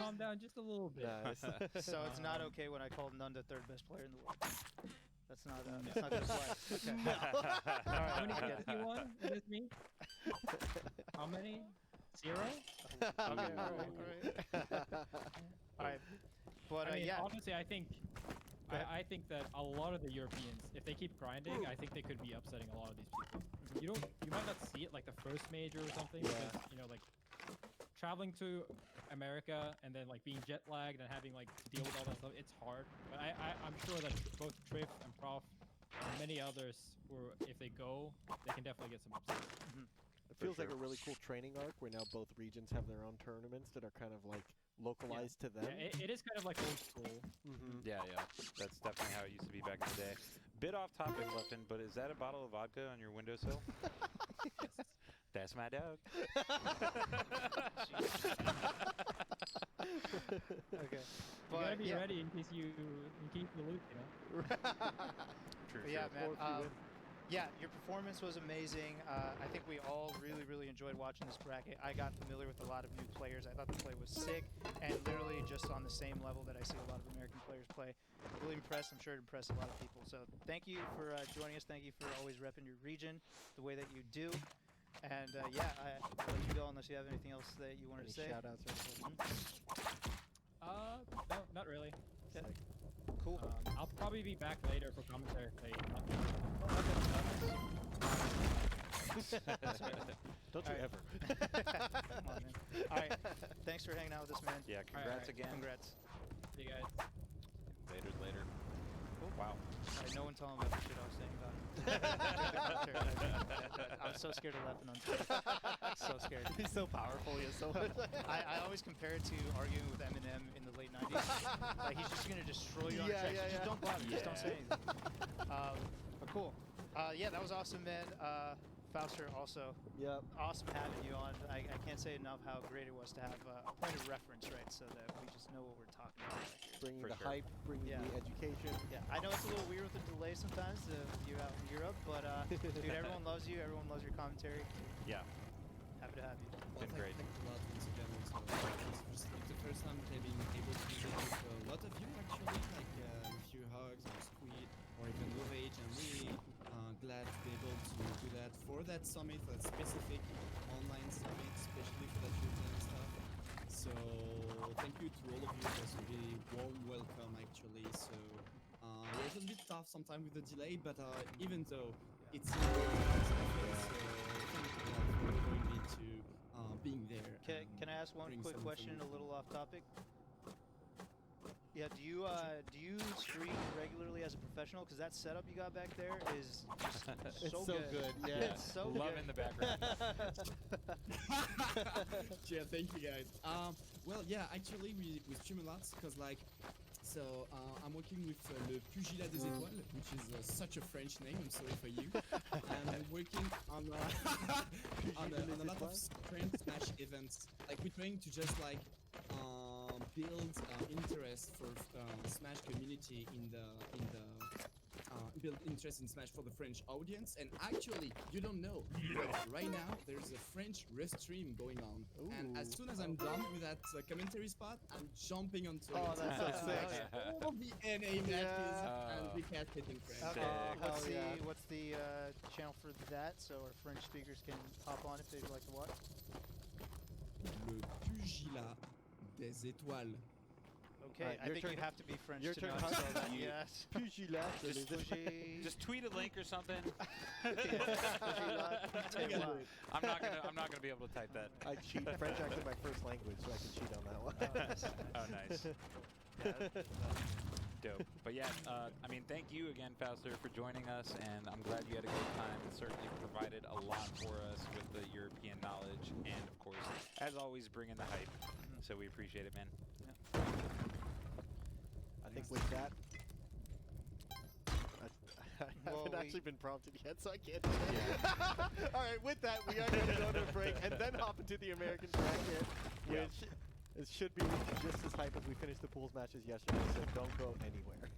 calm down just a little bit. Nice. So it's not okay when I call Nunda third best player in the world. That's not gonna fly. Okay. How many kills you won in this meet? How many? 0? Okay. All right. All right. But I mean, yeah. honestly, I think that a lot of the Europeans, if they keep grinding, I think they could be upsetting a lot of these people. You might not see it like the first major or something, because like traveling to America and then like being jet lagged and having like to deal with all that stuff, it's hard. But I'm sure that both Triff and Prof and many others, who if they go, they can definitely get some upsets. It feels like a really cool training arc where now both regions have their own tournaments that are kind of like localized to them. Yeah, it is kind of like old school. Yeah, that's definitely how it used to be back in the day. Bit off topic, Lefton, but is that a bottle of vodka on your windowsill? Yes. That's my dog. Okay. You gotta be ready in case you lose, you know. True. But yeah, man. Yeah, your performance was amazing. I think we all really enjoyed watching this bracket. I got familiar with a lot of new players. I thought the play was sick, and literally just on the same level that I see a lot of American players play. Really impressed. I'm sure it impressed a lot of people. So thank you for joining us. Thank you for always repping your region the way that you do. And yeah, I'll let you go unless you have anything else that you wanted to say. Shout outs or anything? No, not really. Okay. Cool. I'll probably be back later for commentary. Don't you ever. Come on, man. All right. Thanks for hanging out with us, man. Yeah, congrats again. Congrats. See you guys. Later. Oh, wow. No one tell him about the shit I was saying about him. I was so scared of laughing on Twitter. So scared. He's so powerful. He has so much. I always compare it to arguing with Eminem in the late 90s. Like, he's just going to destroy you on tracks. Just don't bother. Just don't say anything. But cool. Yeah, that was awesome, man. Fauster, also, awesome having you on. I can't say enough how great it was to have a point of reference, right, so that we just know what we're talking about right here. Bringing the hype, bringing the education. Yeah, I know it's a little weird with the delay sometimes, you out in Europe, but dude, everyone loves you. Everyone loves your commentary. Yeah. Happy to have you. Well, thank you a lot once again. It's the first time being able to do it with a lot of you, actually, like a few hugs or squeeze or even no rage. I'm really glad to be able to do that for that summit, for that specific online summit, especially for that European stuff. So thank you to all of you. It was a really warm welcome, actually. So it was a bit tough sometimes with the delay, but even though it's thank you for allowing me to being there. Can I ask one quick question, a little off topic? Yeah, do you stream regularly as a professional? Because that setup you got back there is just so good. Yeah, it's so Love good. in the background. Yeah, thank you guys. Well, yeah, actually we stream a lot because like. So I'm working with Le Pugilat des Étoiles, which is such a French name. I'm sorry for you. And I'm working on on a lot of sprint Smash events. Like we're trying to just like build interest for Smash community in the build interest in Smash for the French audience. And actually, you don't know, but right now there's a French restream going on. Ooh. And as soon as I'm done with that commentary spot, I'm jumping onto it. Oh, that's so sick. All the NA matches and we can't hit in French. Okay. What's the channel for that, so our French speakers can hop on if they'd like to watch? Le Pugilat des Étoiles. Okay, I think you have to be French to know. Yes. Pugilat. Just tweet a link or something. I'm I'm not gonna be able to type that. I cheat. French actually my first language, so I can cheat on that one. Oh, nice. Dope. But yeah, I mean, thank you again, Fauster, for joining us, and I'm glad you had a good time. It certainly provided a lot for us with the European knowledge, and of course, as always, bringing the hype. So we appreciate it, man. Yeah. I think with that, I haven't actually been prompted yet, so I can't do it. All right, with that, we are going to go to a break and then hop into the American bracket, which it should be just as hype as we finished the pools matches yesterday, so don't go anywhere.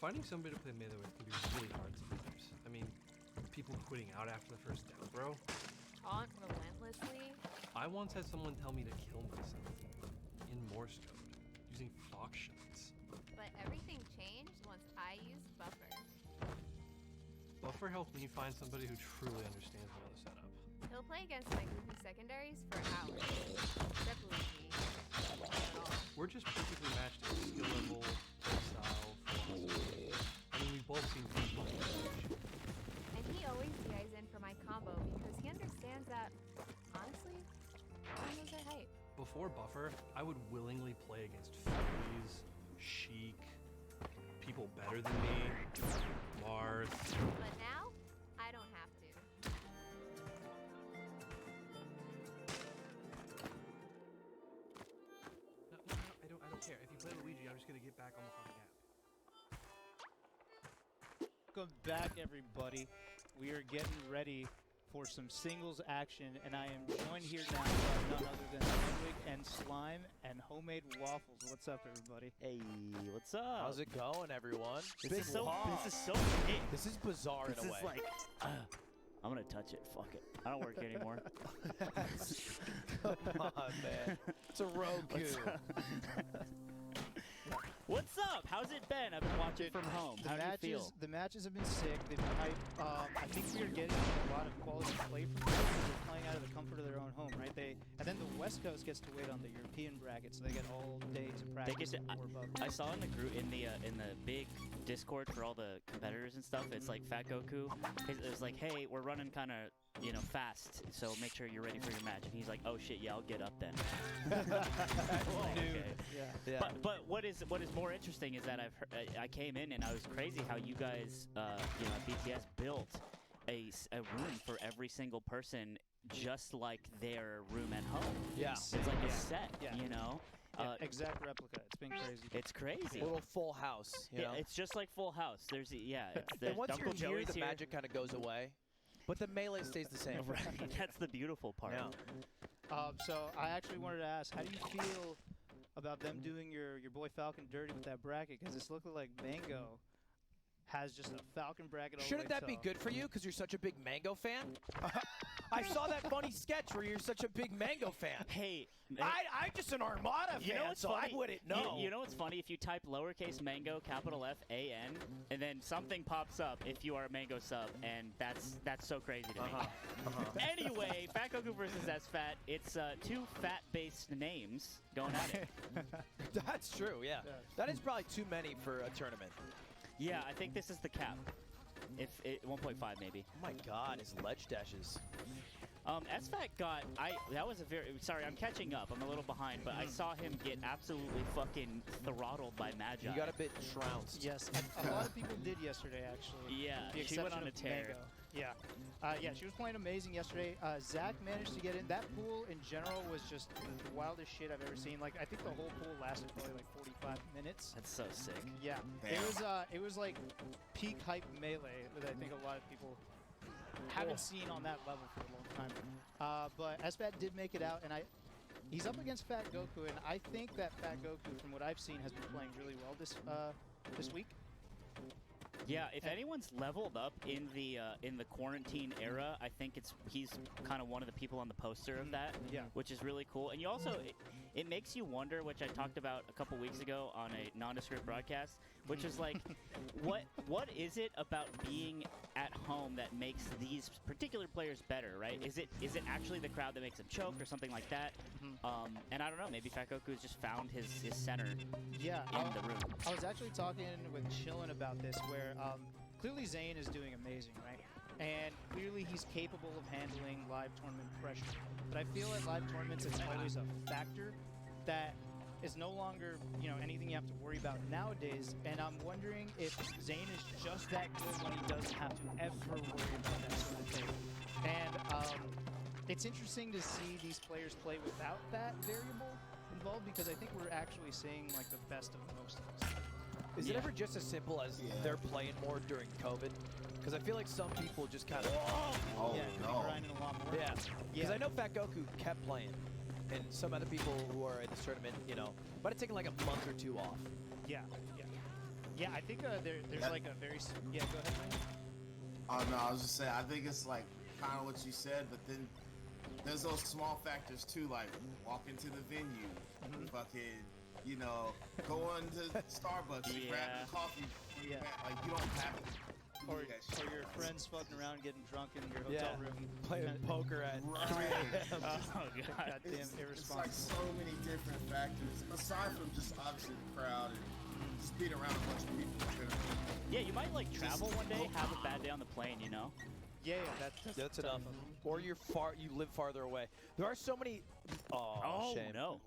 Finding somebody to play melee with can be really hard sometimes. I mean, people quitting out after the first down throw. Taunt relentlessly? I once had someone tell me to kill myself in Morse code using fox shots. But everything changed once I used Buffer. Buffer helped me find somebody who truly understands me on the setup. He'll play against my goofy secondaries for hours. Spelunky. We're just perfectly matched in skill level, play style, philosophy. I mean, we've both seen people. And he always DIs in for my combo because he understands that, honestly, combos are hype. Before Buffer, I would willingly play against Fairies, Sheik, people better than me, Marth. But now, I don't have to. No, I don't care. If you play Luigi, I'm just gonna get back on the fucking app. Welcome back, everybody. We are getting ready for some singles action, and I am joined here now by none other than Ludwig and Slime and Homemade Waffles. What's up, everybody? Hey, what's up? How's it going, everyone? This is so big. This is bizarre This in a is way. like, I'm gonna touch it. Fuck it. I don't work here anymore. Come on, man. It's a Roku. What's up? How's it been? I've been watching from home. How do you feel? The matches have been sick. They've been hype. I think we are getting a lot of quality play from them. They're playing out of the comfort of their own home, right? And then the West Coast gets to wait on the European bracket, so they get all day to practice. I saw in the group in the big Discord for all the competitors and stuff. It's like Fat Goku. It was like, hey, we're running kind of fast, so make sure you're ready for your match. And he's like, oh shit, yeah, I'll get up then. Okay. Yeah. But what is more interesting is that I came in and I was crazy how you guys BTS built a room for every single person just like their room at home. Yeah. It's like a set, you know. Exact replica. It's been crazy. It's crazy. A little full house, you know? It's just like Full House. It's and once Uncle you're here, Joey's the magic kind of goes away. But the melee stays the same. Right. That's the beautiful part. Yeah. So I actually wanted to ask, how do you feel about them doing your boy Falcon dirty with that bracket? Because it's looking like Mango has just a Falcon bracket all Shouldn't the way that be top. good for you because you're such a big Mango fan? I saw that funny sketch where you're such a big Mango fan. Hey, I'm just an Armada fan, what's so funny? I wouldn't know. You know what's funny? If you type lowercase mango, capital F-A-N, and then something pops up if you are a Mango sub, and that's so crazy to me. Anyway, Fat Goku versus S-Fat. It's two fat-based names going at it. That's true, yeah. That is probably too many for a tournament. Yeah, I think this is the cap. If 1.5 maybe. Oh my God, his ledge dashes. S-Fat got, that was a sorry, I'm catching up. I'm a little behind, but I saw him get absolutely fucking throttled by Magi. He got a bit trounced. Yes, a lot of people did yesterday, actually. Yeah, The she went exception on a of tear. Mango. Yeah, she was playing amazing yesterday. Zach managed to get in. That pool in general was just the wildest shit I've ever seen. Like, I think the whole pool lasted probably like 45 minutes. That's so sick. Yeah, it was like peak hype melee that I think a lot of people haven't seen on that level for a long time. But S-Fat did make it out, and he's up against Fat Goku, and I think that Fat Goku, from what I've seen, has been playing really well this week. Yeah, if anyone's leveled up in the quarantine era, I think he's kind of one of the people on the poster of that, which is really cool. And you also, it makes you wonder, which I talked about a couple weeks ago on a nondescript broadcast, which is like, what is it about being at home that makes these particular players better, right? Is it actually the crowd that makes them choke or something like that? And I don't know, maybe Fat Goku's just found his center in the room. I was actually talking with Chillin about this, where clearly Zane is doing amazing, right? And clearly he's capable of handling live tournament pressure. But I feel at live tournaments it's always a factor that is no longer, anything you have to worry about nowadays. And I'm wondering if Zane is just that good when he doesn't have to ever worry about that sort of thing. And it's interesting to see these players play without that variable involved, because I think we're actually seeing like the best of most of us. Is it ever just as simple as they're playing more during COVID? Because I feel like some people just kind of... grinding a lot more. Yeah. Because I know Fat Goku kept playing. And some other people who are in this tournament, might have taken like a month or two off. Yeah. I think there's like a very... Yeah, go ahead, Ryan. Oh, no, I was just saying, I think it's like kind of what you said, but then there's those small factors too, like walking to the venue, fucking, going to Starbucks and grabbing coffee. Like, you don't have to. Or your friends fucking around getting drunk in your hotel room. Playing poker at 3 a.m. Oh, God. Goddamn It's irresponsible. like so many different factors, aside from just obviously the crowd and just being around a bunch of people. Yeah, you might like travel one day, have a bad day on the plane, Yeah, That's enough. Or you live farther away. There are so many... Oh, shame. No.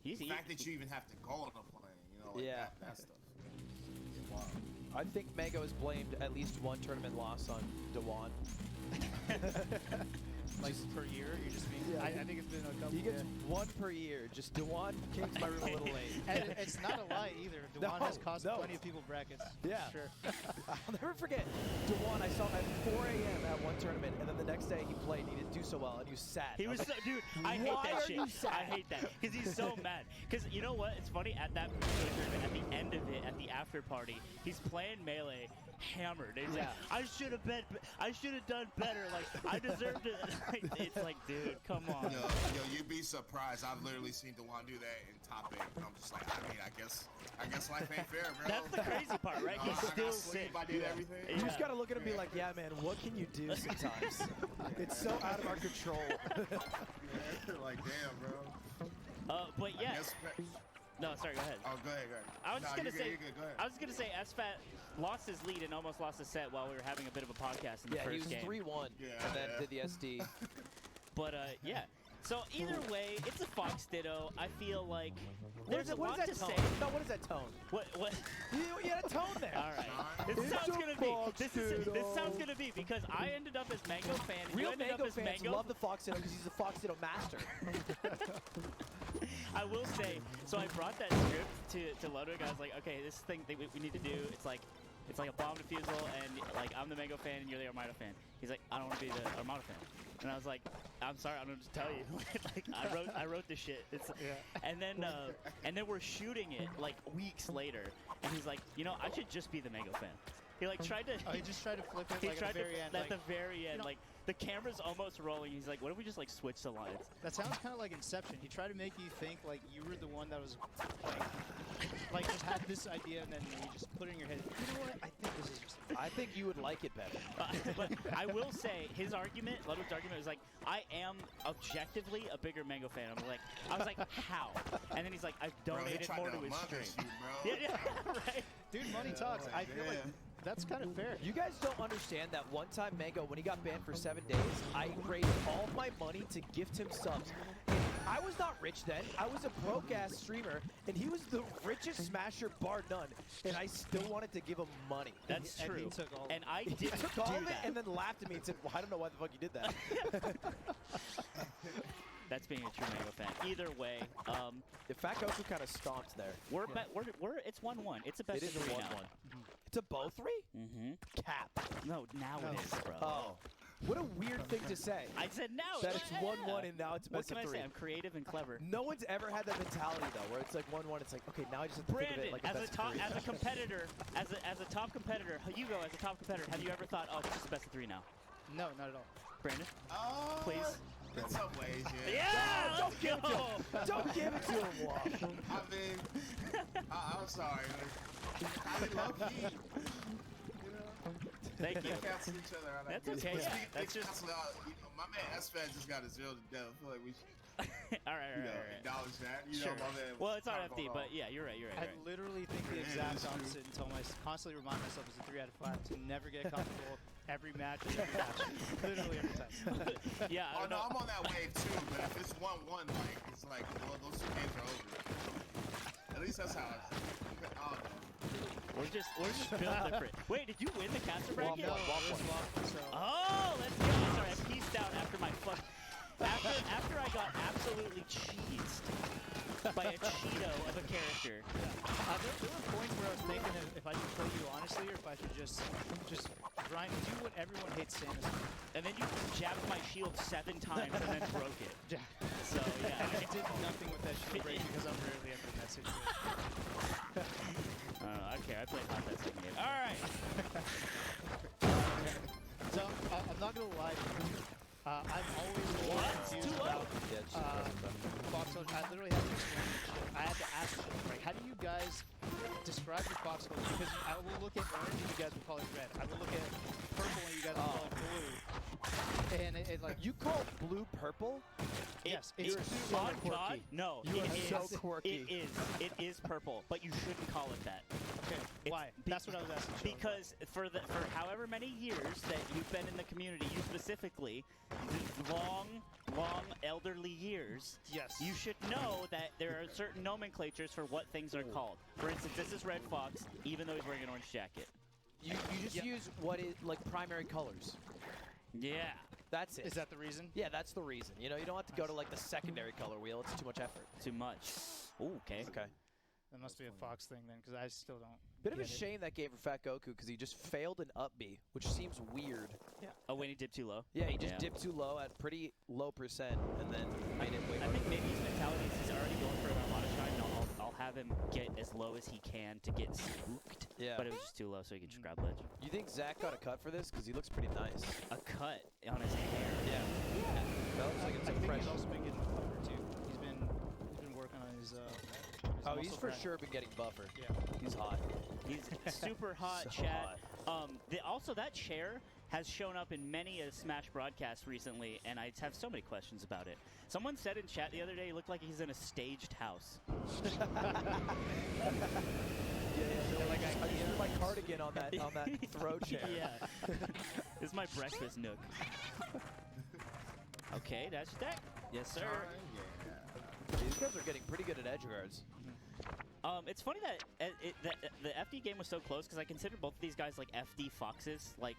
The fact that you even have to go on a plane, like that stuff. Wow. I think Mango has blamed at least one tournament loss on Dewan. like per year? You're just being. Yeah. I think it's been a couple. He gets one per year. Just Dewan came to my room a little late. And it's not a lie either. Dewan has cost plenty of people brackets. Yeah. Sure. I'll never forget. Dewan, I saw him at 4 a.m. at one tournament, and then the next day he played and he didn't do so well, and he was sad. He was like, so, dude, I hate why that are shit. you sad? I hate that. Because he's so mad. Because you know what? It's funny, at that particular tournament, at the end of it, at the after party, he's playing Melee hammered. And he's like, I should have done better. Like, I deserved it. It's like, dude, come on. Yo, you'd be surprised. I've literally seen Dewan do that in top 8. And I'm just like, I mean, I guess life ain't fair, bro. That's the crazy part, right? He's still sick. I did everything. You just gotta look at him and be like, yeah, man, what can you do sometimes? It's so out of our control. Like, damn, bro. But yeah. No, sorry, go ahead. Oh, go ahead. I was just gonna say, you're good. Go ahead. I was gonna say, SFAT lost his lead and almost lost his set while we were having a bit of a podcast in the first game. He was 3-1 and then did the SD. But yeah. So either way, it's a Fox Ditto. I feel like there's a lot to say. No, what is that tone? What? You had a tone there. All right. This sounds gonna be. This sounds gonna be because I ended up as Mango fan. And Real you ended Mango up as fans Mango. love the Fox Ditto because he's a Fox Ditto master. I will say, so I brought that script to Ludwig. I was like, okay, this thing that we need to do. It's like a bomb defusal, and like I'm the Mango fan and you're the Armada fan. He's like, I don't want to be the Armada fan. And I was like, I'm sorry, I'm gonna just tell you. Like I wrote this shit. And then we're shooting it like weeks later, and he's like, you know, I should just be the Mango fan. He like tried to. He just tried to flip it like at the very end. At the very end, like the camera's almost rolling. He's like, what if we just like switch the lines? That sounds kind of like Inception. He tried to make you think like you were the one that was like just had this idea, and then you just put it in your head. You know what? I think this is just. I think you would like it better. But I will say, his argument, Ludwig's argument, was like, I am objectively a bigger Mango fan. I was like, how? And then he's like, I've donated more to his stream. Yeah, right. Dude, money talks. I feel like that's kind of fair. You guys don't understand that one time Mango, when he got banned for 7 days, I raised all my money to gift him subs. And I was not rich then. I was a broke-ass streamer, and he was the richest smasher bar none, and I still wanted to give him money. That's true. And he took all and I did he took all of it that. and then laughed at me and said, well, I don't know why the fuck you did that. That's being a true Mango fan. Either way, the Fat Goku kind of stomped there. It's 1-1. It's a best It is of a 3 1-1. now. It's a bow 3? Mm-hmm. Cap. No, now it is, bro. Oh. What a weird thing to say. I said now. That it's 1-1 and now it's best of 3. What can I say? I'm creative and clever. No one's ever had that mentality though, where it's like 1-1. It's like, okay, now I just have to think of it like a best of 3. As a competitor, as a top competitor, Hugo, as a top competitor, have you ever thought, oh, it's just a best of 3 now? No, not at all. Brandon, please. In some ways, yeah. Yeah, don't give it to him. Don't give it to him, Wall. I mean, I'm sorry. I mean, low key. Thank you. We cancel each other out. That's okay. Yeah, that's just. Cancel out, my man SFAT just got a 0 to death. I feel like we should. all right. Acknowledge that. You Sure. know, my man. Well, it's on FD, but yeah, you're right. I literally think the exact opposite and constantly remind myself it's a 3 out of 5 to never get comfortable every match and every match. Literally every time. Yeah. Oh no, I'm on that wave too. But if it's 1-1, like it's like, well, those 2 games are over. At least that's how. I don't know. We're just built different. Wait, did you win the caster bracket? No, Oh, let's go. Sorry, I pieced out after my fuck. After I got absolutely cheesed by a Cheeto of a character. There were points where I was thinking if I should play you honestly or if I should just grind, do what everyone hates Samus. And then you jabbed my shield 7 times and then broke it. So yeah. And I did nothing with that shield break because I'm rarely ever in that situation. I don't care. I played not that second game. All right. So I'm not gonna lie. I've always been confused about Fox Soldier. I literally had to explain this shit. I had to ask shit. Like, how do you guys describe your Fox Soldier? Because I will look at orange and you guys will call it red. I will look at purple and you guys will call it blue. And it like you call blue purple? Yes, it's so on quirky. God. No, you are so quirky. It is purple, but you shouldn't call it that. Okay, why? That's what I was asking. Because for however many years that you've been in the community, you specifically, long elderly years. Yes. You should know that there are certain nomenclatures for what things are called. For instance, this is Red Fox, even though he's wearing an orange jacket. You just use what is like primary colors. Yeah. That's it. Is that the reason? Yeah, that's the reason. You know, you don't have to go to like the secondary color wheel. It's too much effort. Too much. Ooh, okay. Okay. That must be a Fox thing then, because I still don't. Bit of a get it. shame that game for Fat Goku because he just failed an up B, which seems weird. Yeah. Oh, when he dipped too low? Yeah, he just dipped too low at pretty low percent and then made it way I think maybe his mentality is he's already going for an Armada shot, and I'll have him get as low as he can to get spooked. Yeah. But it was just too low, so he could just grab ledge. You think Zach got a cut for this? Because he looks pretty nice. A cut on his hair. Yeah. That looks like it's I think fresh. he's also been getting buffer too. He's been working on his Oh, he's muscle for fat. sure been getting buffer. Yeah. He's hot. He's super hot, So chat. Also, that chair has shown up in many a Smash broadcast recently, and I have so many questions about it. Someone said in chat the other day he looked like he's in a staged house. Yeah, like I just threw my cardigan on that throw chair. Yeah. This is my breakfast nook. Okay, that's your deck. Yes, sir. These guys are getting pretty good at edge guards. It's funny that the FD game was so close because I consider both of these guys like FD foxes. Like